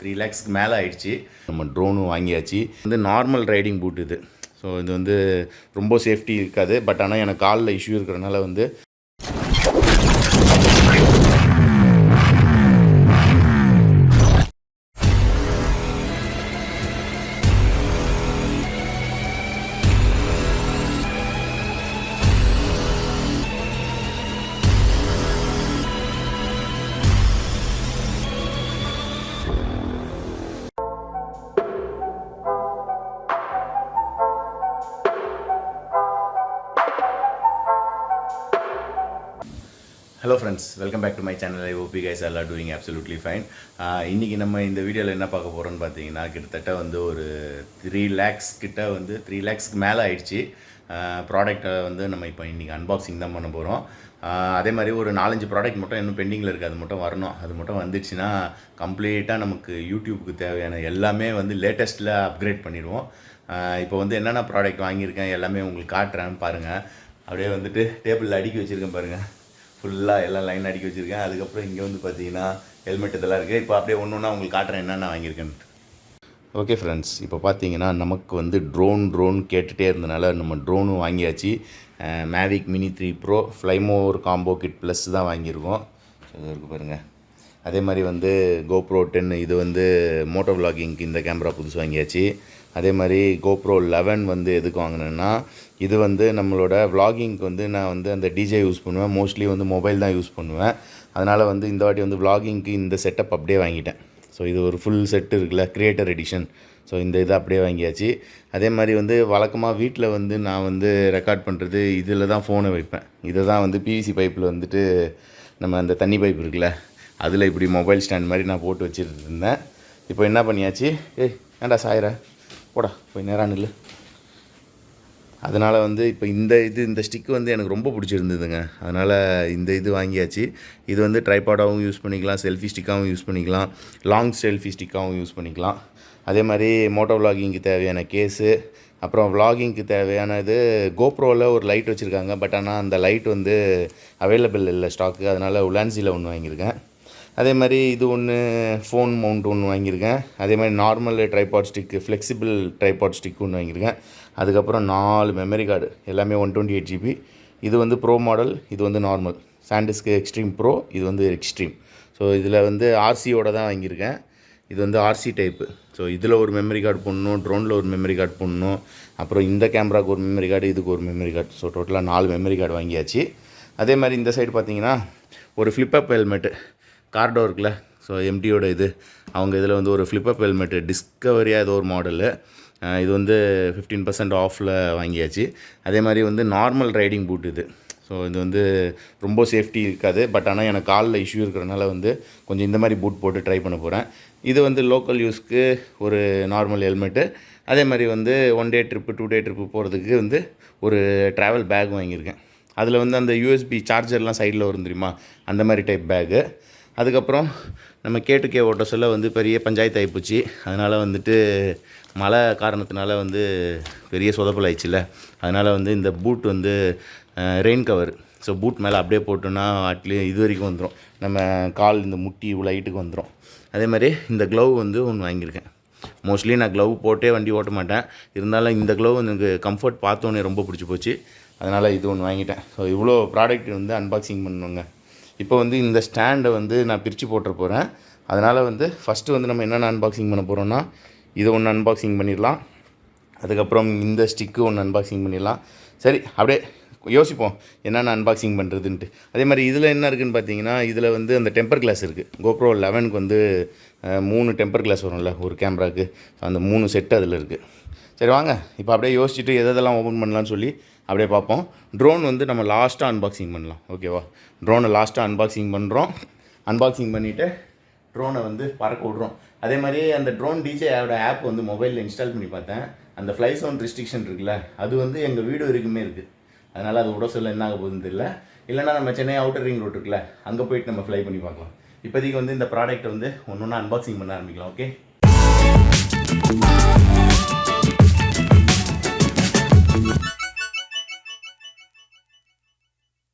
3 lakhsக்கு மேலே ஆயிடுச்சு. நம்ம ட்ரோனும் வாங்கியாச்சு. வந்து நார்மல் ரைடிங் பூட் இது. ஸோ இது வந்து ரொம்ப சேஃப்டி இருக்காது. பட் ஆனால் எனக்கு காலில் இஷ்யூ இருக்கிறனால வந்து hello friends, welcome back to my channel. I hope you guys are doing absolutely fine. இன்றைக்கி நம்ம இந்த வீடியோவில் என்ன பார்க்க போகிறோன்னு பார்த்தீங்கன்னா, கிட்டத்தட்ட வந்து ஒரு 3 lakhs கிட்ட வந்து 3 lakhsக்கு மேலே ஆயிடுச்சு. ப்ராடக்ட்டை வந்து நம்ம இப்போ இன்றைக்கி அன்பாக்சிங் தான் பண்ண போகிறோம். அதே மாதிரி ஒரு 4-5 ப்ராடக்ட் மட்டும் இன்னும் பெண்டிங்கில் இருக்குது. அது மட்டும் வரணும். அது மட்டும் வந்துடுச்சுன்னா கம்ப்ளீட்டாக நமக்கு யூடியூப்புக்கு தேவையான எல்லாமே வந்து லேட்டஸ்ட்டில் அப்கிரேட் பண்ணிடுவோம். இப்போ வந்து என்னென்ன ப்ராடக்ட் வாங்கியிருக்கேன் எல்லாமே உங்களுக்கு காட்டுறேன் பாருங்கள். அப்படியே வந்துட்டு டேபிளில் அடுக்கி வச்சுருக்கேன் பாருங்கள். ஃபுல்லாக எல்லாம் லைன் அடிக்க வச்சுருக்கேன். அதுக்கப்புறம் இங்கே வந்து பார்த்தீங்கன்னா ஹெல்மெட் இதெல்லாம் இருக்குது. இப்போ அப்படியே ஒன்று ஒன்றா உங்களுக்கு காட்டுறேன் என்னென்ன வாங்கியிருக்கேன்ட்டு. ஓகே ஃப்ரெண்ட்ஸ், இப்போ பார்த்தீங்கன்னா நமக்கு வந்து ட்ரோன் கேட்டுகிட்டே இருந்தனால நம்ம ட்ரோனும் வாங்கியாச்சு. மேவிக் மினி 3 ப்ரோ ஃப்ளைமோ ஒரு காம்போ கிட் ப்ளஸ் தான் வாங்கியிருக்கோம். இது இருக்குது பாருங்கள். அதே மாதிரி வந்து GoPro 10 இது வந்து மோட்டோ விலாகிங்க்கு இந்த கேமரா புதுசு வாங்கியாச்சு. அதே மாதிரி GoPro 11 வந்து எதுக்கு வாங்கினேன்னா, இது வந்து நம்மளோட விலாகிங்க்கு வந்து நான் வந்து அந்த டிஜே யூஸ் பண்ணுவேன். மோஸ்ட்லி வந்து மொபைல் தான் யூஸ் பண்ணுவேன். அதனால் வந்து இந்த வாட்டி வந்து விலாகிங்க்கு இந்த செட்டப் அப்படியே வாங்கிட்டேன். ஸோ இது ஒரு ஃபுல் செட்டு இருக்குல்ல, கிரியேட்டர் எடிஷன். ஸோ இந்த இதை அப்படியே வாங்கியாச்சு. அதே மாதிரி வந்து வழக்கமாக வீட்டில் வந்து நான் வந்து ரெக்கார்ட் பண்ணுறது இதில் தான் ஃபோனை வைப்பேன். இதை தான் வந்து பிவிசி பைப்பில் வந்துட்டு நம்ம அந்த தண்ணி பைப் இருக்குல்ல, அதில் இப்படி மொபைல் ஸ்டாண்ட் மாதிரி நான் போட்டு வச்சுட்டு இருந்தேன். இப்போ என்ன பண்ணியாச்சு, ஏன்டா சாயிர போடா போய் நேராக நில்லு. அதனால் வந்து இப்போ இந்த ஸ்டிக்கு வந்து எனக்கு ரொம்ப பிடிச்சிருந்ததுங்க. அதனால் இந்த இது வாங்கியாச்சு. இது வந்து ட்ரைபாடாகவும் யூஸ் பண்ணிக்கலாம், செல்ஃபி ஸ்டிக்காகவும் யூஸ் பண்ணிக்கலாம், லாங் செல்ஃபி ஸ்டிக்காகவும் யூஸ் பண்ணிக்கலாம். அதே மாதிரி மோட்டோ விலாகிங்க்கு தேவையான கேஸு, அப்புறம் விலாகிங்க்கு தேவையான இது கோப்ரோவில் ஒரு லைட் வச்சுருக்காங்க. பட் ஆனால் அந்த லைட் வந்து அவைலபிள் இல்லை ஸ்டாக்கு. அதனால் உலான்சியில் ஒன்று வாங்கியிருக்கேன். அதே மாதிரி இது ஒன்று ஃபோன் மவுண்ட் ஒன்று வாங்கியிருக்கேன். அதே மாதிரி normal tripod stick, flexible tripod stick ஒன்று வாங்கியிருக்கேன். அதுக்கப்புறம் 4 மெமரி கார்டு, எல்லாமே 128 GB. இது வந்து ப்ரோ மாடல், இது வந்து நார்மல். சாண்டிஸ்க்கு எக்ஸ்ட்ரீம் ப்ரோ, இது வந்து எக்ஸ்ட்ரீம். ஸோ இதில் வந்து ஆர்சியோட தான் வாங்கியிருக்கேன். இது வந்து ஆர்சி டைப்பு. ஸோ இதில் ஒரு மெமரி கார்டு போடணும், ட்ரோனில் ஒரு மெமரி கார்டு போடணும், அப்புறம் இந்த கேமராவுக்கு ஒரு மெமரி கார்டு, இதுக்கு ஒரு மெமரி கார்டு. ஸோ டோட்டலாக 4 மெமரி கார்டு வாங்கியாச்சு. அதே மாதிரி இந்த சைடு பார்த்தீங்கன்னா ஒரு ஃப்ளிப்பப் ஹெல்மெட்டு, கார்டோ இருக்குல்ல, ஸோ எம்டியோட இது, அவங்க இதில் வந்து ஒரு ஃப்ளிப்பப் ஹெல்மெட்டு டிஸ்கவரியாக ஏதோ ஒரு மாடலு. இது வந்து 15% ஆஃபில் வாங்கியாச்சு. அதே மாதிரி வந்து நார்மல் ரைடிங் பூட் இது. ஸோ இது வந்து ரொம்ப சேஃப்டி இருக்காது. பட் ஆனால் எனக்கு காலில் இஷ்யூ இருக்கிறனால வந்து கொஞ்சம் இந்த மாதிரி பூட் போட்டு ட்ரை பண்ண போகிறேன். இது வந்து லோக்கல் யூஸ்க்கு ஒரு நார்மல் ஹெல்மெட்டு. அதே மாதிரி வந்து 1 டே ட்ரிப்பு 2 டே ட்ரிப்பு போகிறதுக்கு வந்து ஒரு ட்ராவல் பேக் வாங்கியிருக்கேன். அதில் வந்து அந்த யூஎஸ்பி சார்ஜர்லாம் சைடில் வரும் தெரியுமா, அந்த மாதிரி டைப் பேகு. அதுக்கப்புறம் நம்ம கேட்டுக்கே ஓட்ட சொல்ல வந்து பெரிய பஞ்சாயத்து ஆகிப்போச்சு. அதனால் வந்துட்டு மழை காரணத்தினால வந்து பெரிய சொதப்பல் ஆயிடுச்சுல்ல. அதனால் வந்து இந்த பூட் வந்து ரெயின் கவர். ஸோ பூட் மேலே அப்படியே போட்டோன்னா அட்லீஸ்ட் இது வரைக்கும் வந்துடும், நம்ம கால் இந்த முட்டி இவ்வளோ ஹைட்டுக்கு வந்துடும். அதே மாதிரி இந்த க்ளவ் வந்து ஒன்று வாங்கியிருக்கேன். மோஸ்ட்லி நான் க்ளவ் போட்டே வண்டி ஓட்ட மாட்டேன். இருந்தாலும் இந்த க்ளவ் எனக்கு கம்ஃபர்ட் பார்த்தோன்னே ரொம்ப பிடிச்சி போச்சு. அதனால் இது ஒன்று வாங்கிட்டேன். ஸோ இவ்வளோ ப்ராடக்ட் வந்து அன்பாக்சிங் பண்ணுவோங்க. இப்போ வந்து இந்த ஸ்டாண்டை வந்து நான் பிரித்து போட்டுற போகிறேன். அதனால் வந்து ஃபஸ்ட்டு வந்து நம்ம என்னென்ன அன்பாக்சிங் பண்ண போகிறோன்னா, இதை ஒன்று அன்பாக்சிங் பண்ணிடலாம். அதுக்கப்புறம் இந்த ஸ்டிக்கு ஒன்று அன்பாக்சிங் பண்ணிடலாம். சரி, அப்படியே யோசிப்போம் என்னென்ன அன்பாக்சிங் பண்ணுறதுன்ட்டு. அதே மாதிரி இதில் என்ன இருக்குதுன்னு பார்த்தீங்கன்னா, இதில் வந்து அந்த டெம்பர் கிளாஸ் இருக்குது. GoPro 11க்கு வந்து 3 டெம்பர் கிளாஸ் வரும்ல ஒரு கேமராவுக்கு. அந்த 3 செட்டு அதில் இருக்குது. சரி வாங்க, இப்போ அப்படியே யோசிச்சுட்டு எதெல்லாம் ஓப்பன் பண்ணலான்னு சொல்லி அப்படியே பார்ப்போம். ட்ரோன் வந்து நம்ம லாஸ்ட்டாக அன்பாக்சிங் பண்ணலாம், ஓகேவா? ட்ரோனை லாஸ்ட்டாக அன்பாக்சிங் பண்ணுறோம். அன்பாக்சிங் பண்ணிவிட்டு ட்ரோனை வந்து பறக்க விட்றோம். அதே மாதிரி அந்த ட்ரோன் டிஜேயோட ஆப் வந்து மொபைலில் இன்ஸ்டால் பண்ணி பார்த்தேன். அந்த ஃப்ளை சவுண்ட் ரெஸ்ட்ரிக்ஷன் இருக்குல்ல, அது வந்து எங்கள் வீடு வரைக்குமே இருக்குது. அதனால் அது விட சொல்ல என்ன ஆக போகுதுன்னு தெரியல. இல்லைனா நம்ம சென்னை அவுட்டர் ரிங் ரோட் இருக்குல்ல, அங்கே போயிட்டு நம்ம ஃப்ளை பண்ணி பார்க்கலாம். இப்போதைக்கு வந்து இந்த ப்ராடக்ட்டை வந்து ஒன்று ஒன்றா அன்பாக்சிங் பண்ண ஆரம்பிக்கலாம். ஓகே.